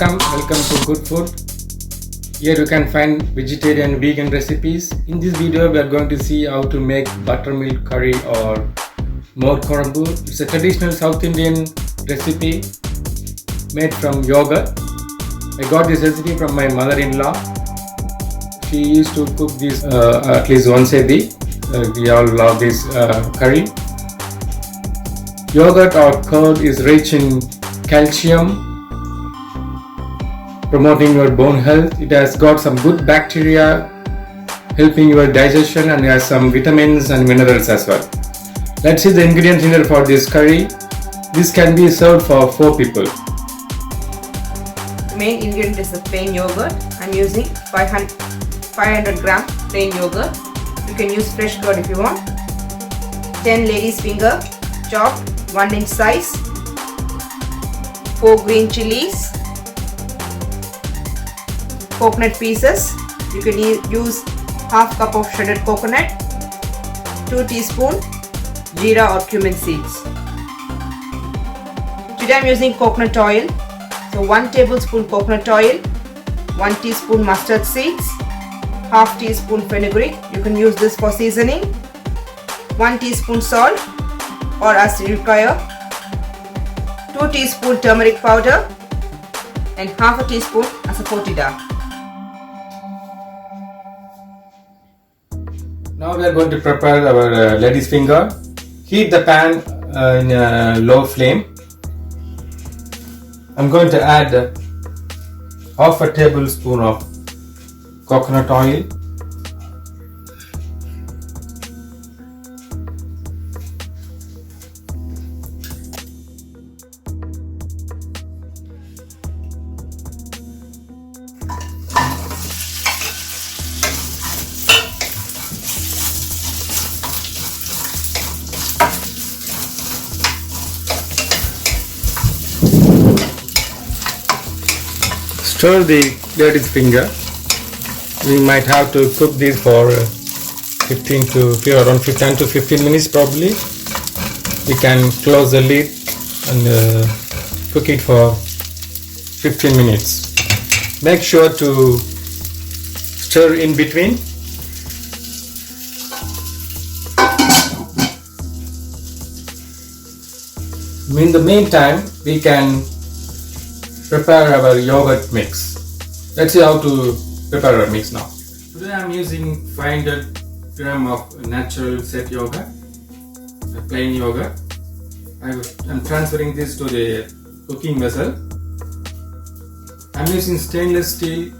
welcome to Good Food. Here you can find vegetarian and vegan recipes. In this video we are going to see how to make buttermilk curry or more kozhambu. It's a traditional South Indian recipe made from yogurt. I got this recipe from my mother-in-law. She used to cook this at least once a week. We all love this curry. Yogurt or curd is rich in calcium, promoting your bone health. It has got some good bacteria helping your digestion, and has some vitamins and minerals as well. Let's see the ingredients needed for this curry. This can be served for 4 people. The main ingredient is the plain yogurt. I'm using 500 gram plain yogurt. You can use fresh curd if you want. 10 lady's finger chopped 1 inch size. 4 green chilies. Coconut pieces. You can use half cup of shredded coconut. 2 teaspoon jeera or cumin seeds. Today I am using coconut oil. So 1 tablespoon coconut oil, 1 teaspoon mustard seeds, half teaspoon fenugreek. You can use this for seasoning. 1 teaspoon salt or as you require. 2 teaspoon turmeric powder and half a teaspoon asafoetida. Now we are going to prepare our lady's finger. Heat the pan in a low flame. I'm going to add half a tablespoon of coconut oil. Stir the lady's finger. We might have to cook this for around 10 to 15 minutes probably. We can close the lid and cook it for 15 minutes. Make sure to stir in between. In the meantime, we can prepare our yogurt mix. Let's see how to prepare our mix now. Today I am using 500 gram of natural set yogurt, a plain yogurt. I am transferring this to the cooking vessel. I am using stainless steel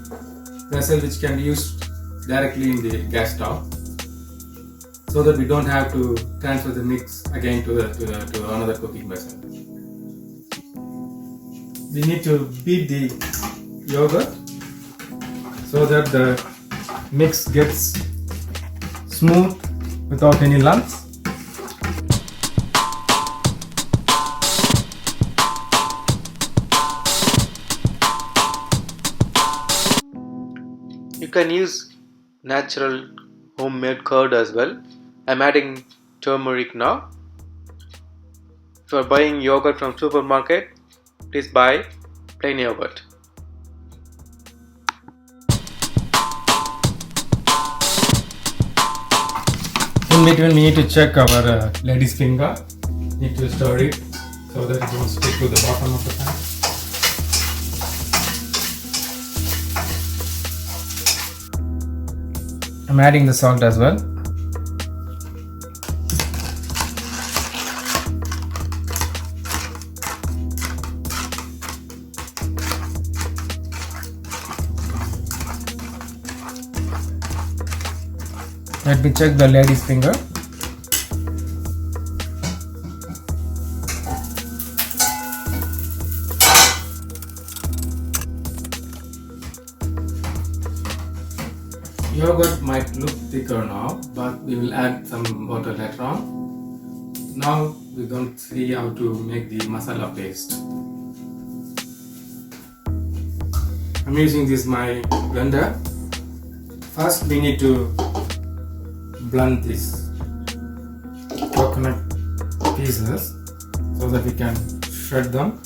vessel which can be used directly in the gas stove, so that we don't have to transfer the mix again to another cooking vessel. We need to beat the yogurt so that the mix gets smooth without any lumps. You can use natural homemade curd as well. I'm adding turmeric now. If you are buying yogurt from supermarket, please buy plain yogurt. In between we need to check our lady's finger. Need to stir it so that it won't stick to the bottom of the pan. I'm adding the salt as well. Let me check the lady's finger. Yogurt might look thicker now, but we will add some water later on. Now we're going to see how to make the masala paste. I'm using this my blender. First we need to blend these coconut pieces so that we can shred them.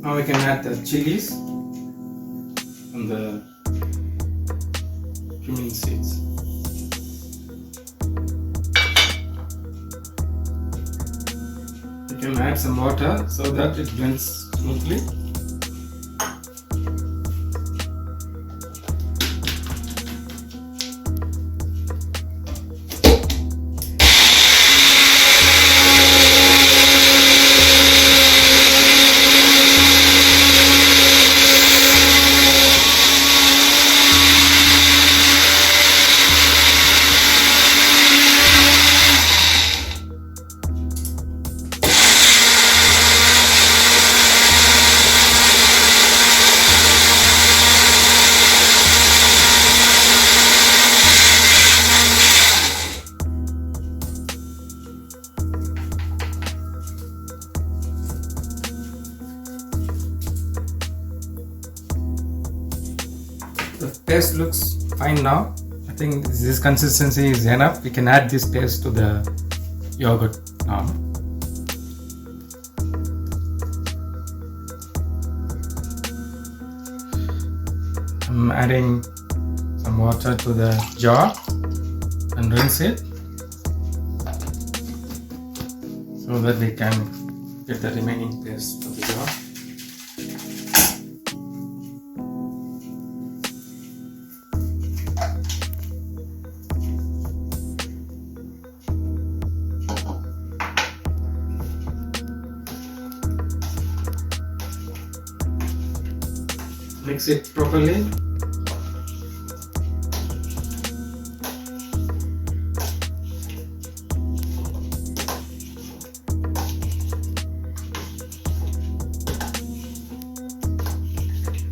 Now we can add the chilies and the cumin seeds. You can add some water so that it blends smoothly. The paste looks fine now. I think this consistency is enough. We can add this paste to the yogurt now. I'm adding some water to the jar and rinse it so that we can get the remaining paste of the jar. Mix it properly.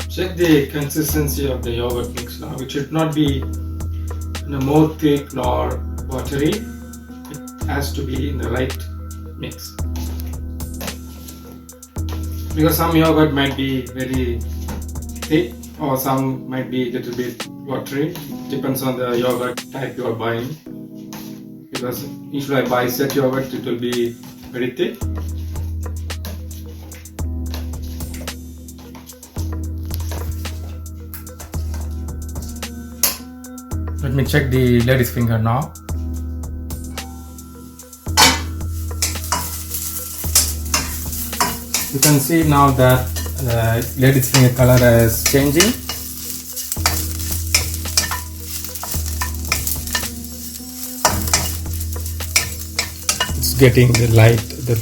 Check the consistency of the yogurt mix now. It should not be more thick nor watery. It has to be in the right mix. Because some yogurt might be very thick or some might be a little bit watery. Depends on the yogurt type you are buying. Because usually I buy set yogurt, it will be very thick. Let me check the lady's finger now. You can see now that lady's finger color is changing. It's getting the light, the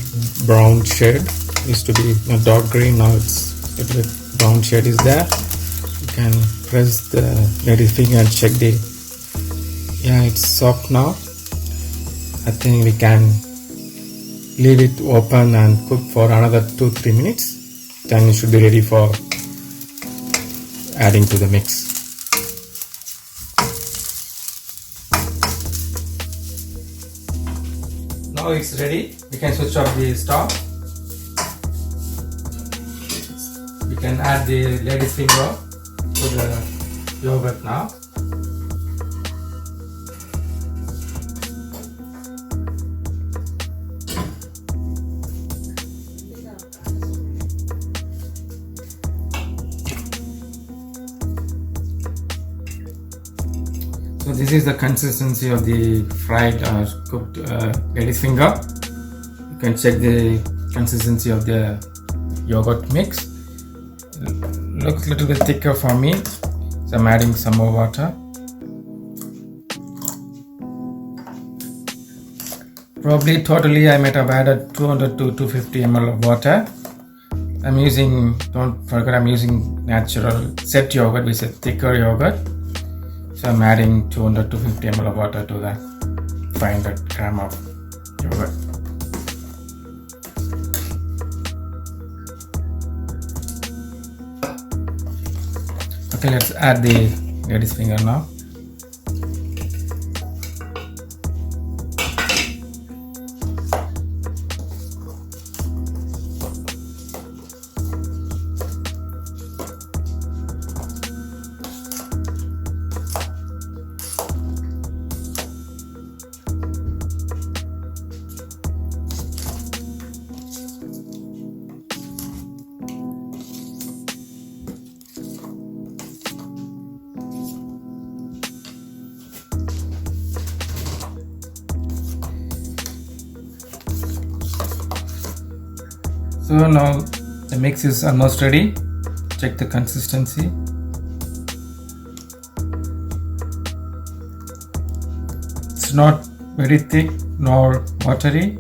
brown shade. Used to be dark green, now it's a little bit brown shade is there. You can press the lady's finger and check the, yeah, it's soft now. I think we can leave it open and cook for another 2-3 minutes. Then it should be ready for adding to the mix. Now it's ready. We can switch off the stove. We can add the lady's finger to the yogurt now. So this is the consistency of the fried or cooked lady's finger. You can check the consistency of the yogurt mix. Looks a little bit thicker for me, so I'm adding some more water. Probably totally I might have added 200 to 250 ml of water. I'm using, don't forget, I'm using natural set yogurt, which is a thicker yogurt. So I'm adding 200 to 250 ml of water to the 500 gram of yogurt. Okay, let's add the lady's finger now. So now the mix is almost ready. Check the consistency. It's not very thick nor watery.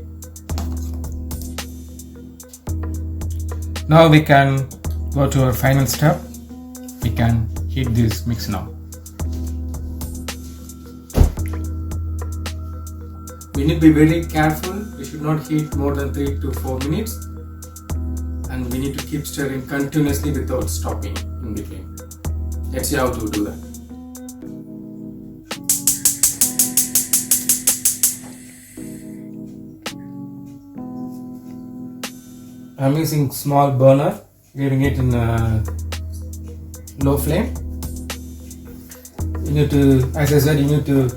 Now we can go to our final step. We can heat this mix now. We need to be very careful. We should not heat more than 3 to 4 minutes, and we need to keep stirring continuously without stopping in between. Let's see how to do that. I'm using small burner, leaving it in a low flame. You need to, as I said, you need to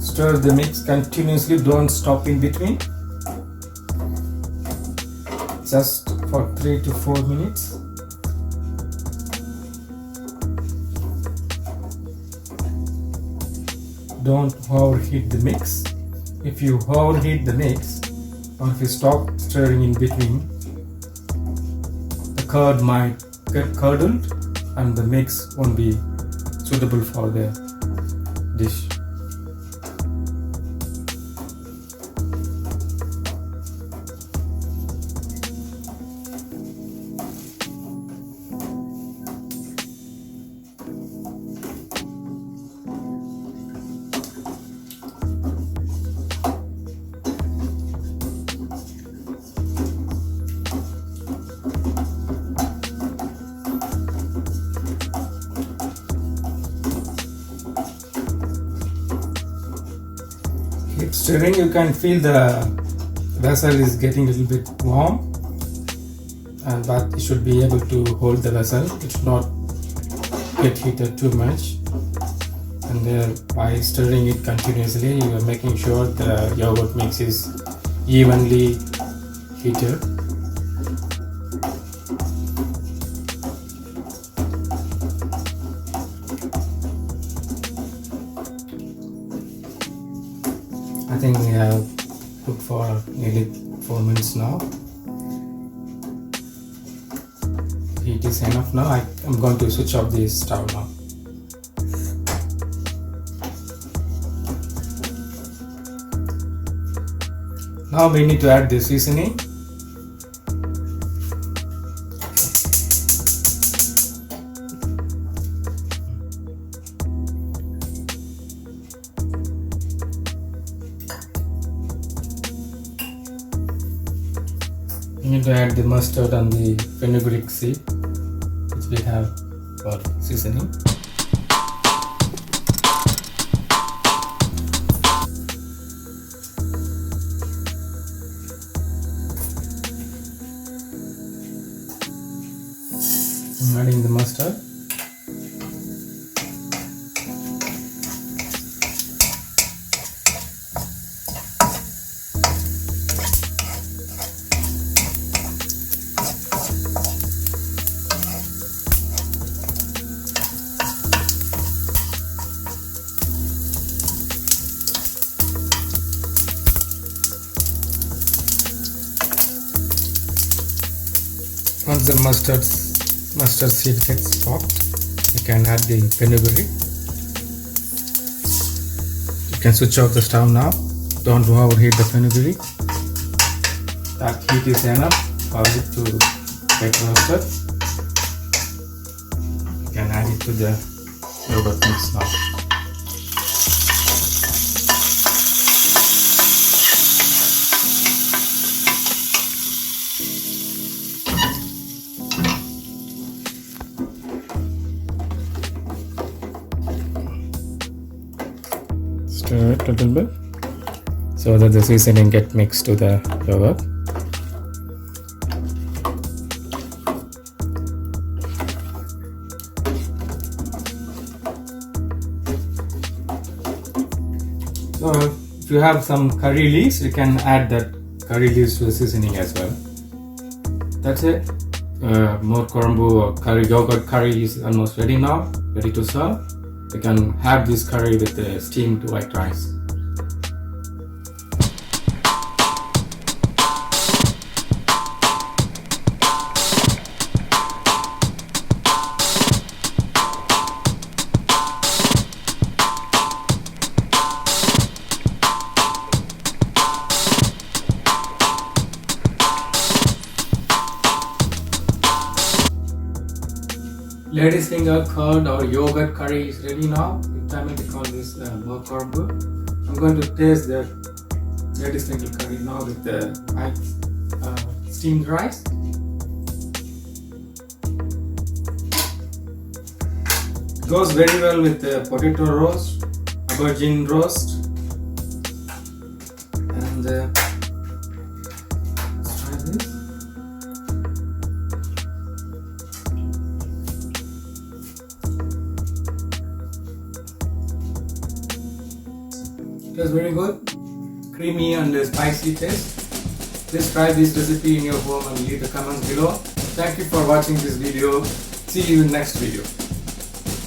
stir the mix continuously, don't stop in between. Just for 3 to 4 minutes. Don't overheat the mix. If you overheat the mix, or if you stop stirring in between, the curd might get curdled and the mix won't be suitable for the dish. Keep stirring. You can feel the vessel is getting a little bit warm, but you should be able to hold the vessel. It should not get heated too much. And by stirring it continuously, you are making sure the yogurt mix is evenly heated. I think we have cooked for nearly 4 minutes now. Heat is enough now. I'm going to switch off the stove now. Now we need to add the seasoning. You need to add the mustard and the fenugreek seed, which we have for seasoning. I'm adding the mustard. Once the mustard seed gets popped, you can add the fenugreek. You can switch off the stove now. Don't overheat the fenugreek. That heat is enough for it to get roasted. You can add it to the yogurt mix now. Stir it a little bit so that the seasoning get mixed to the yogurt. So if you have some curry leaves, you can add that curry leaves to the seasoning as well. That's it. More kozhambu or curry yogurt curry is almost ready now, ready to serve. You can have this curry with the steamed white rice. Ladies finger curd or yogurt curry is ready now. In Tamil they call this kozhambu. I'm going to taste the ladies finger curry now with the steamed rice. It goes very well with the potato roast, aubergine roast, and let's try this. It was very good, creamy and spicy taste. Please try this recipe in your home and leave the comments below. Thank you for watching this video. See you in next video.